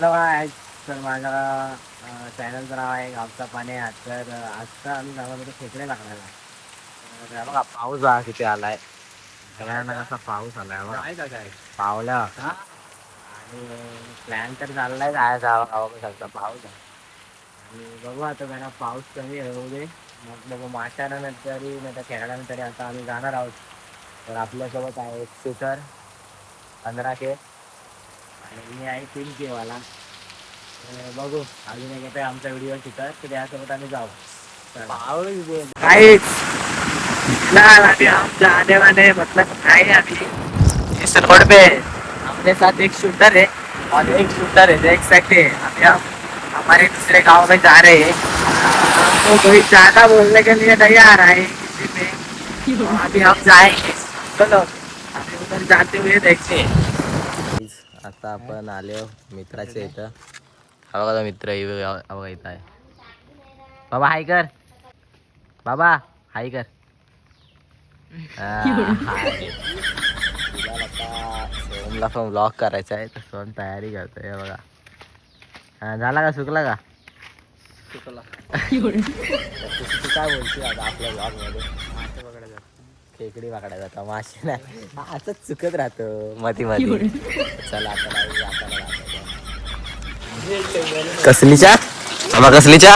आहे तर माझ्या चॅनलचं नाव आहे गावचा पाणी आहे. तर आजचा आम्ही गावामध्ये खेकडे लागलेला आहे. तर बघा पाऊस बघा किती आलाय. सगळ्यांना कसा पाऊस आलाय बघा पावल्या आणि प्लॅन तर चाललाय जायचा गावाकडे पाऊस आहे. आणि बघू आता त्यांना पाऊस कमी होऊ दे मग बघू माशानंतरी नाही तर खेळानंतरी आता आम्ही जाणार आहोत. तर आपल्यासोबत आहे एक शूटर 15K आणि मी आहे 3K वाला. बघू अजून एक येते आमचा व्हिडिओ शिकत तर त्यासोबत आम्ही जाऊ. काहीच हम जाने वाले मतलब नहीं अभी इस रोड पे अपने साथ एक शूटर है और एक शूटर है देख सकते हैं. अभी हम हमारे दूसरे गांव में जा रहे हैं. हमको कोई ज्यादा बोलने के लिए नहीं आ रहा है किसी पे. तो अभी हम जाएंगे. चलो अभी उधर जाते हुए देखते हैं. आता आपण आलो मित्राच्या इथं. हा बघा मित्र बघा इथं आहे. बाबा हाय कर. बाबा हाय कर. सोमला पण ब्लॉग करायचा आहे तर सोम तयारी करतोय बघा. झाला का सुकला का सुकला. तू काय बोलशील आता आपल्या ब्लॉग मध्ये मासे पकडायला खेकडी पकडायला जाता मासे नाही असंच चुकत राहतो मधी मध्ये. चला आता कसलीच्या बाबा कसलीच्या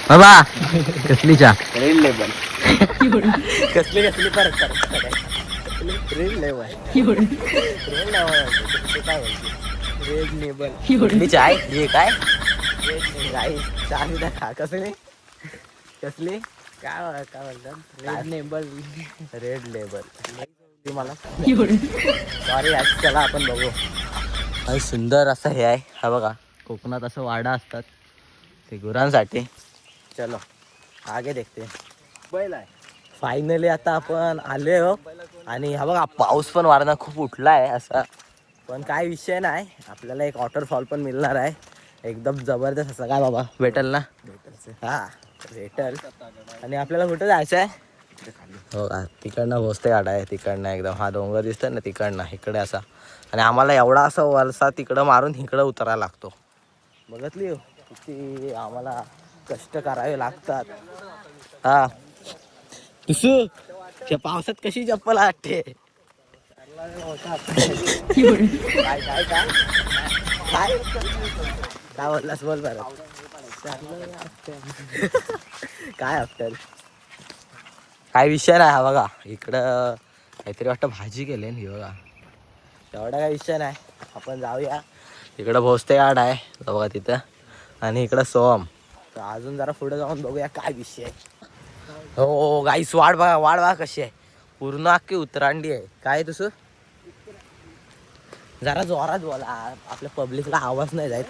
बाबा कसलीच्या रेड लेबल कसली कसली परत रेड लेबल रेड लेबल कुठली चाय हे काय चाय दाखा कसली कसली काय काय बोलतात रेड लेबल रेड लेबल मला सॉरी चला आपण बघू. आणि सुंदर असं हे आहे हा बघा कोकणात असं वाडा असतात ते गुरांसाठी. चलो आगे देखते. बैल आहे फायनली आता आपण आले हो. आणि हा बघा पाऊस पण वारणं खूप उठला आहे असा पण काय विषय नाही आपल्याला एक वॉटरफॉल पण मिळणार आहे एकदम जबरदस्त असं. काय बाबा भेटेल ना हा भेटेल. आणि आपल्याला कुठं जायचं आहे हो का तिकडनं भोसते गाडा आहे तिकडनं एकदम हा डोंगर दिसतोय ना तिकडनं इकडे असा. आणि आम्हाला एवढा असा वलसा तिकडं मारून इकडं उतरायला लागतो. बघितली किती आम्हाला कष्ट करावे लागतात. हा तुसू त्या पावसात कशी चप्पल वाटते. काय काय काय काय काय बोललास बोल बरं. काय आफ्टर काय विषय नाही हा बघा इकडं काहीतरी वाटतं भाजी केली ना बघा. एवढा काय विषय नाही आपण जाऊया. इकडं भोसते गाड आहे बघा तिथं आणि इकडं सोम. तर अजून जरा पुढे जाऊन बघूया काय विषय आहे. हो गाईस वाढ बघा कशी आहे पूर्ण अख्खी उतरांडी आहे. काय तुझं जरा जोरात बोला आपल्या पब्लिकला आवाज नाही जायत.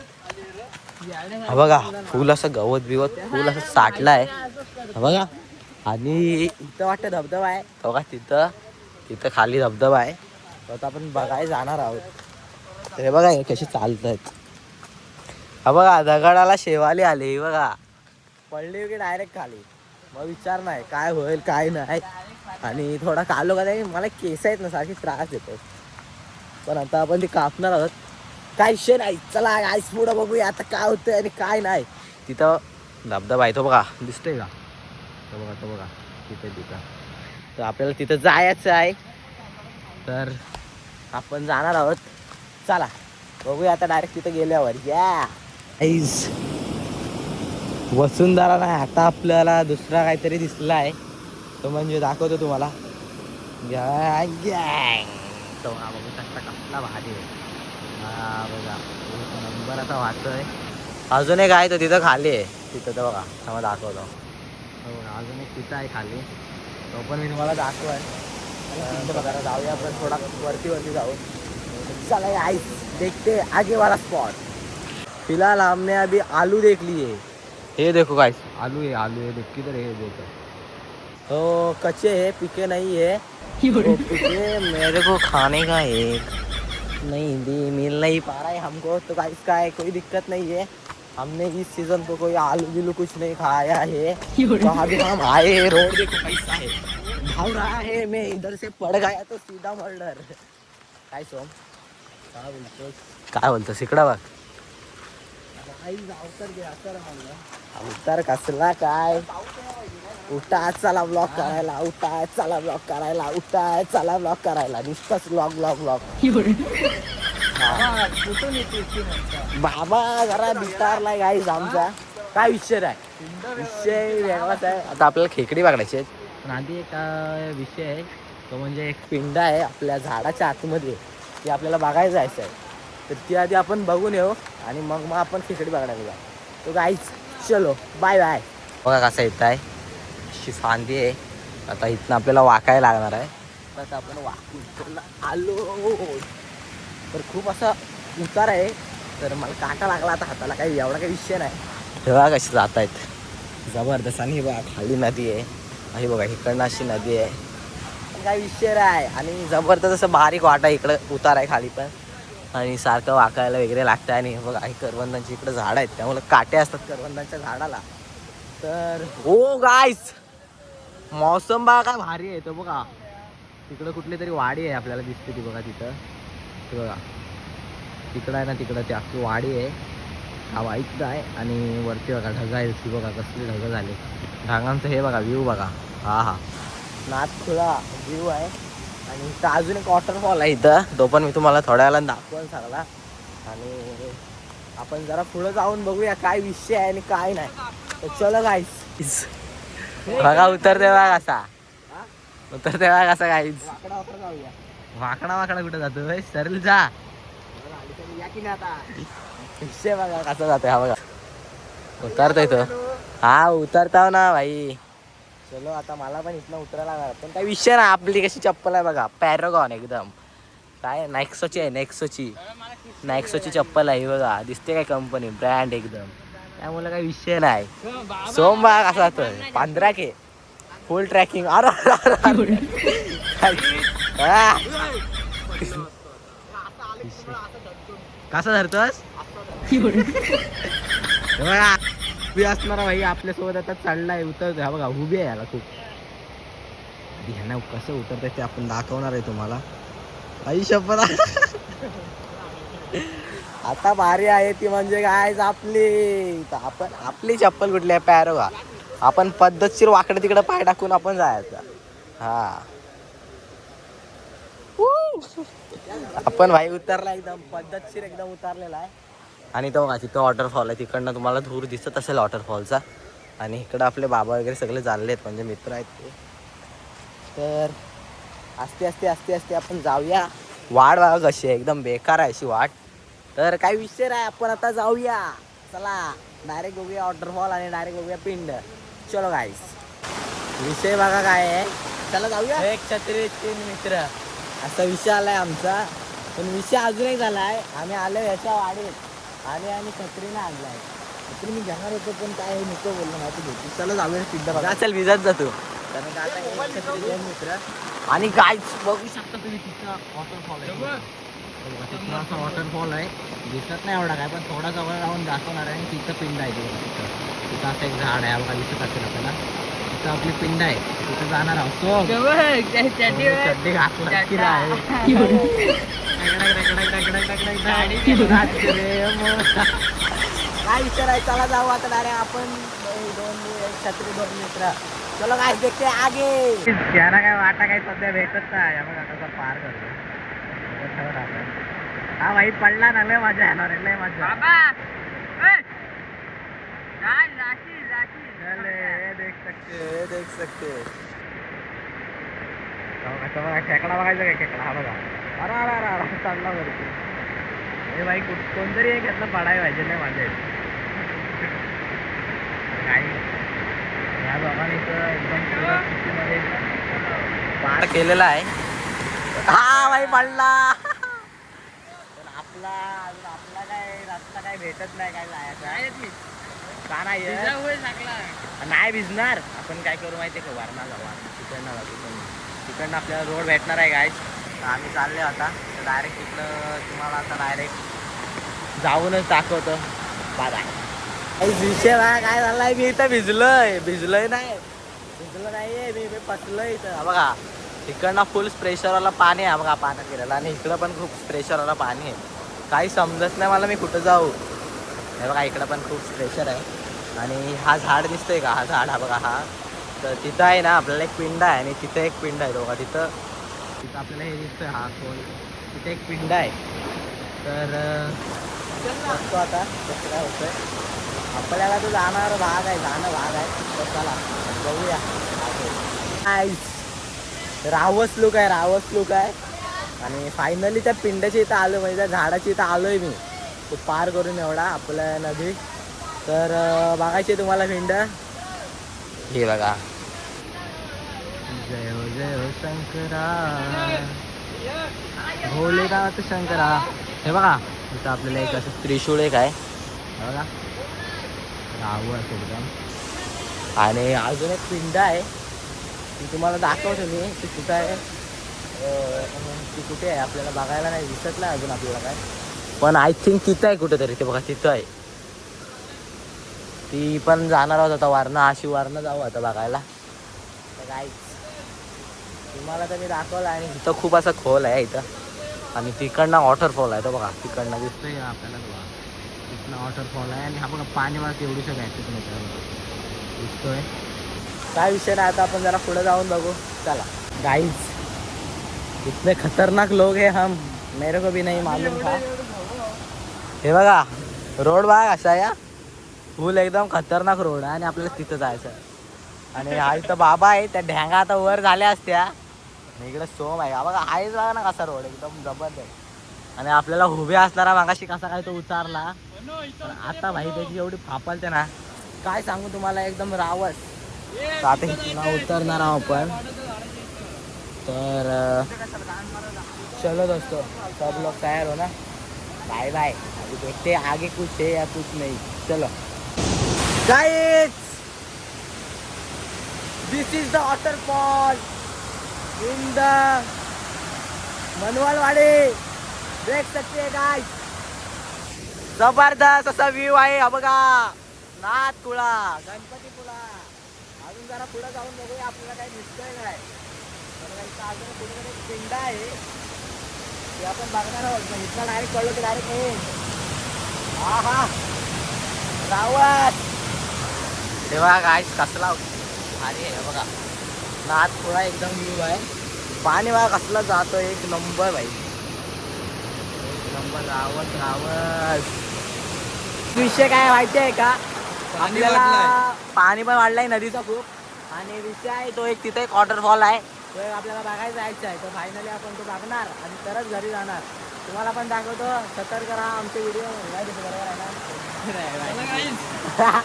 हा बघा फुल असं गवत बिवत फुल असं साठलं आहे हा बघा. आणि इथं वाटतं धबधबा आहे बघा तिथं खाली धबधबा आहे. तर आपण बघायला जाणार आहोत. तर हे बघा कशी चालत आहेत. हा बघा दगडाला शेवाली आली बघा पडली की डायरेक्ट खाली. मग विचार नाही काय होईल काय नाही. आणि थोडा कालो का नाही मला केस आहेत ना सारखी त्रास देतो. पण आता आपण ती कापणार आहोत काय विषय नाही. चला आईस पुढं बघूया आता काय होतंय आणि काय नाही. तिथं धबधबा आहे तो बघा दिसतोय का तो बघा तिथं तर आपल्याला तिथं जायचं आहे. तर आपण जाणार आहोत. चला बघूया आता डायरेक्ट तिथं गेल्यावर या वसुंधरा नाही आता आपल्याला दुसरा काहीतरी दिसला आहे तो म्हणजे दाखवतो तुम्हाला. तो हा बघू शकता कसला भारी आहे हा बघा नंबर असा वाहतोय. अजून एक आहे तो तिथं खाली आहे तिथं तर बघा मला दाखवतो. हो अजून एक तिथं आहे खाली तो पण मी तुम्हाला दाखवाय. बघा जाऊया आपण थोडा वरती जाऊ. चला आई देखते आगे वाला स्पॉट. फिलहाल हमने अभी आलू देख लिए. ये देखो गाइस आलू है देख किधर है देखो. तो कच्चे है पिके नहीं है. पिके मेरे को खाने का है नहीं दी मिल नहीं पा रहा है हमको. तो गाइस का है कोई दिक्कत नहीं है. हमने इस सीजन को कोई आलू बिलू कुछ नहीं खाया है. तो अभी हम आए रोड देखो कैसा है भाव रहा है. मैं इधर से पड़ गया तो सीधा मर्डर. काय सोम काय बोलतोस इकडं बघ अवतार कसला काय. उठा चला ब्लॉग करायला, उठा चला ब्लॉग करायला, उठा चला ब्लॉग करायला, नुसताच ब्लॉग ब्लॉग ब्लॉग. बाबा जरा बिस्तारलाय गाईस आमचा. काय विषय आहे, विषय वेगळाच आहे. आता आपल्याला खेकडी बघायची आहे. पण आधी एक विषय आहे, तो म्हणजे एक पिंड आहे आपल्या झाडाच्या आतमध्ये, ती आपल्याला बघायला जायचं आहे. तर ती आधी आपण बघून येऊ आणि मग आपण खेकडी बघायला जाऊ. तो गाईच चलो बाय बाय. बघा कसा येत आहे, अशी सांदी आहे. आता इथनं आपल्याला वाकायला लागणार आहे. तर आपण वाकून आलो. तर खूप असा उतार आहे, तर मला काटा लागला आता हाताला. काही एवढा काही विषय नाही. तेव्हा कशी जात आहेत जबरदस्त. आणि बघा खाली नदी आहे, ही बघा इकडनं अशी नदी आहे. काही विषय नाही. आणि जबरदस्त असं बारीक वाटा इकडं उतार आहे खाली पण. आणि सारखं वाकायला वगैरे लागतं. आणि बघा ही करवंदांची इकडं झाड आहेत, त्यामुळे काटे असतात करवंदांच्या झाडाला. तर हो गाईस, मौसम बघा काय भारी आहे. तो बघा तिकडं कुठली तरी वाडी आहे आपल्याला दिसते ती बघा तिथं. ते बघा तिकडं आहे ना, तिकडं ती अख्खी वाडी आहे. हा वाईट आहे. आणि वरती बघा ढग आहे, ती बघा कसली ढगं झाले. ढगांचं हे बघा व्ह्यू बघा. हा हा नाथखुळा व्ह्यू आहे. आणि इथं अजून एक वॉटरफॉल आहे इथं, तो पण मी तुम्हाला थोड्या वेळाला दाखवायला सांगला. आणि आपण जरा पुढं जाऊन बघूया काय विषय आहे आणि काय नाही. तर चलो गाईस. बघा उतर देवा कसा, उतर देवा कसा गाईस. वाकडा वाकडा कुठं जातो सरल जा. विषय बघा कसा जातोय. हा बघा उतरतोय तो. हा उतरताव ना भाई. चलो आता मला पण इथनं उतरायला लागणार. पण काही विषय ना, आपली कशी चप्पल आहे बघा, पॅरागॉन एकदम. काय नेक्सोची आहे, नेक्सोची चप्पल आहे बघा. दिसते काय कंपनी ब्रँड एकदम. त्यामुळे काही विषय नाही. सोम बघा कसा जातोय 15K फुल ट्रॅकिंग. अरे कसा धरतोस उभी असणार भाई आपल्यासोबत. आता चाललाय उतरतोय. हा बघा उभी आहे याला खूप. ह्यांना कसं उतरतंय ते आपण दाखवणार आहे तुम्हाला. आई शपथ. आता भारी आहे ती म्हणजे काय आपली. आपण आपली चप्पल कुठली आहे पॅरोगा. आपण पद्धतशीर वाकडे तिकडे पाय टाकून आपण जायचं. हा आपण भाई उतरला एकदम पद्धतशीर एकदम उतरलेला आहे. आणि तो बघा तिथं वॉटरफॉल आहे, तिकडनं तुम्हाला दूर दिसत असेल वॉटरफॉलचा. आणि इकडं आपले बाबा वगैरे सगळे चालले आहेत, म्हणजे मित्र आहेत ते. तर आस्ते आस्ते आस्ते आस्ते आपण जाऊया. वाट बघा कशी आहे, एकदम बेकार आहे अशी वाट. तर काही विषय नाही, आपण आता जाऊया. चला डायरेक्ट बघूया वॉटरफॉल आणि डायरेक्ट बघूया पिंड. चलो गाईस. विषय बघा काय आहे, चला जाऊया. एक छत्री 3 मित्र असा विषय आलाय आमचा. पण विषय अजूनही झाला आहे. आम्ही आलो याच्या वाडीत आणि छत्रीने आणलाय. छत्री मी घेणार होतो पण काय नको बोललो नाही, तू घेतली. चला जाऊया पिंड बघा. चल भिजत जातो. कारण आता एक छत्री 2 मित्र. आणि गाईस बघू शकता तुम्ही तिथं वॉटरफॉल आहे. तिथं असा वॉटरफॉल आहे, दिसत नाही एवढा काय, पण थोडा जवळ राहून दाखवणार आहे. तिथं पिंड आहे तिथं असं एक झाड आहे बघा, दिसत असेल आपल्याला. तिथं आपली पिंड आहे, तिथं जाणार आहोत. चड्डी घातला की काय विचार आहे. चला जाऊ आता डायरेक्ट आपण 2 छत्री 2 मित्र. चलो काय देखते आगे. त्याला काय वाटा काय सध्या भेटत नाही. मग आता पार करतो. हा भाई पडला ना, लय मजा येणार आहे, लय मजा. देख सकते खेकडा बघायचा काय. खेकडा हा बघा. अरे चालला वरती. हे भाई कोणतरी एक यातलं पडाय पाहिजे, नाही मजा येते. काही या बाबाने एकदम पार केलेला आहे. हा भाई पडला. पण आपला काय रस्ता काय भेटत नाही, काय जायचं का नाही भिजणार. आपण काय करू माहिती आहे का, वारणा जाऊ. तिकडनं आपल्याला रोड भेटणार आहे गाईस. आम्ही चालले आता. तर डायरेक्ट तिकडं तुम्हाला आता डायरेक्ट जाऊनच दाखवतो. बाय. विषय काय झालाय, मी इथं भिजलोय नाहीये मी फसलोय इथं. बघा इकडनं फुल प्रेशरवाला पाणी आहे बघा, पाण्यात गेलेला. आणि इकडं पण खूप प्रेशरवाला पाणी आहे. काही समजत नाही मला मी कुठं जाऊ. हे बघा इकडं पण खूप प्रेशर आहे. आणि हा झाड दिसतोय का, हा झाड हा बघा हा, तर तिथं आहे ना आपल्याला एक पिंड आहे आणि तिथं एक पिंड आहे बघा. तिथं तिथं आपल्याला हे दिसतंय हा खोल, तिथे एक पिंड आहे. तर बघतो आता कसं काय होतंय. आपल्याला तो जाणार भाग आहे, जाणं भाग आहे. तर चला बघूया. रावस लुक आहे, रावस लुक आहे. आणि फायनली त्या पिंडाच्या इथं आलो, म्हणजे त्या झाडाच्या इथं आलोय मी. तो पार करून एवढा आपल्या नदी. तर बघायची तुम्हाला पिंड हे बघा. जय हो शंकरा, भोलेनाथ शंकरा. हे बघा इथं आपल्याला एक असं त्रिशूळ एक आहे बघा, रावस एकदम. आणि अजून एक पिंड आहे ती तुम्हाला दाखवतो मी. ती कुठं आहे, ती कुठे आहे आपल्याला बघायला नाही दिसत नाही अजून आपल्याला काय, पण आय थिंक तिथं आहे कुठेतरी. ते बघा तिथं आहे. ती पण जाणार आहोत आता वारणं, अशी वारणं जाऊ आता बघायला. तर काय तुम्हाला तर मी दाखवलं. आणि इथं खूप असं खोल आहे इथं. आणि तिकडनं वॉटरफॉल आहे तो बघा, तिकडनं दिसतोय आपल्याला बघा. तिथनं वॉटरफॉल आहे. आणि हा बघा पाणी मला तेवढीच घ्यायचं दिसतोय. काय विषय नाही, आता आपण जरा पुढे जाऊन बघू. चला गाइस, इतने खतरनाक लोग हैं हम, मेरे को भी नहीं मालूम था. हे बघा रोड बघा असा या, फुल एकदम खतरनाक रोड आहे. आणि आपल्याला तिथं जायचं आहे. आणि हा इथं बाबा आहे, त्या ढ्यांगा आता वर झाल्या असत्या. आणि इकडे सोम आहे बघा. आहेच बघा ना कसा रोड एकदम जबरदस्त. आणि आपल्याला उभे असणारा मागाशी कसा काय तो उतारला, आता भाई त्याची एवढी फापलते ना काय सांगू तुम्हाला, एकदम रावस. तर आता इथून उतरणार आहोत आपण. तर चलो दोस्तों, सब लोग तैयार हो ना, बाय बाय. अभी देखते आगे कुछ है या कुछ नहीं. चलो guys, this is the waterfall in the Manwalwadi. देख सकते हैं गाइस, जबरदस्त असा व्ह्यू आहे हा बघा. नाथपुळा, गणपतीपुळा. अजून जरा पुढे जाऊन बघूया आपल्याला काय दिसतंय काय. अजून कुठेतरी एक पिंड आहे ते आपण बघणार आहोत. इथला डायरेक्ट कळलो की डायरेक्ट हे हा हा रावत. तेव्हा काय कसला भारी आहे बघा. नाथपुळा एकदम व्ह्यू आहे. पाणी बघा कसला जातो, एक नंबर भाई, एक नंबर. रावत रावत. विषय काय माहिती आहे का, आपल्याला पाणी पण वाढलंय नदीचा खूप. आणि विषय आहे तो एक तिथे एक वॉटरफॉल आहे, तो एक आपल्याला बघायला जायचं आहे. तर फायनली आपण तो बघणार आणि तरच घरी जाणार. तुम्हाला पण दाखवतो, सतर्क राहा आमचे व्हिडिओ. काय दिसतो बरोबर आहे ना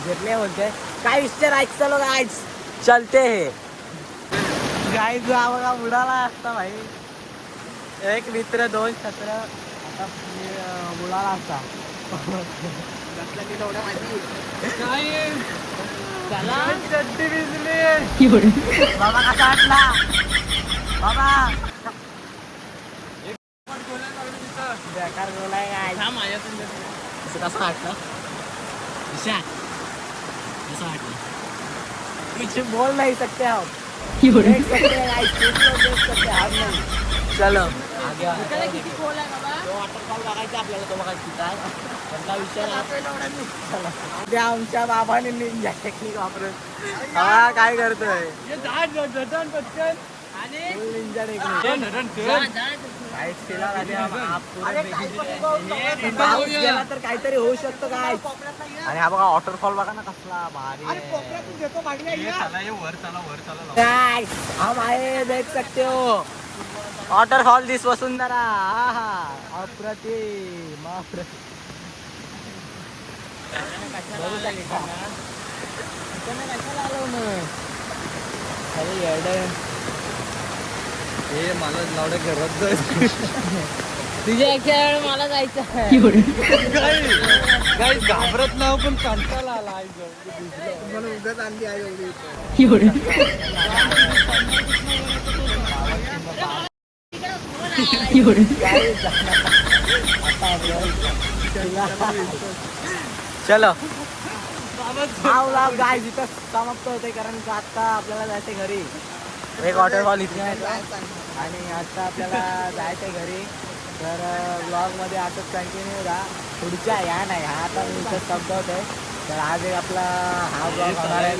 घेतले बोलते. काय विषय राहायचं. चलो गाईज चलते हे. गाईज हा बघा उडाला असता भाई. एक मित्र दोन छत्र, आता उडाला असता. चड्डी भिजली बाबा. कसा वाटला बाबा. बेकार बोलाय काय कसं वाटलं विषय, कसं वाटलं. कुछ बोल नहीं सकते हम, देख सकते हैं देख सकते हम नहीं. चलो आगे किती खोल आहे बाबा. तो वॉटरफॉल बघायचा आपल्याला, तो बघायचा तिथं आहे. त्यांना विचार आमच्या बाबाने निंजा टेक्निक वापरून हा काय करतोय. निंजा पाऊस गेला तर काहीतरी होऊ शकतं काय. आणि हा बघा वॉटरफॉल बघा ना कसला भारी आहे. हम आए देख सकते हो वॉटरफॉल दिस वसुंधरा. हा हा अप्रतिम अप्रतिम. अरे येड हे मला लावडं करत तुझ्या एका वेळ मला जायचं आहे. घाबरत ना पण कंटाळा आला मला उगाच आणली आहे एवढी. चलो गाय जिथं समाप्त होते, कारण की आता आपल्याला जायचं घरी. एक वॉटरफॉल इथे आणि आता आपल्याला जायचंय घरी. तर ब्लॉगमध्ये आताच कंटिन्यू राहा. पुढच्या या नाही हा आता मी इथं संपवत आहे. तर आज एक आपला हा ब्लॉग होणार आहे.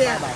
Bye bye.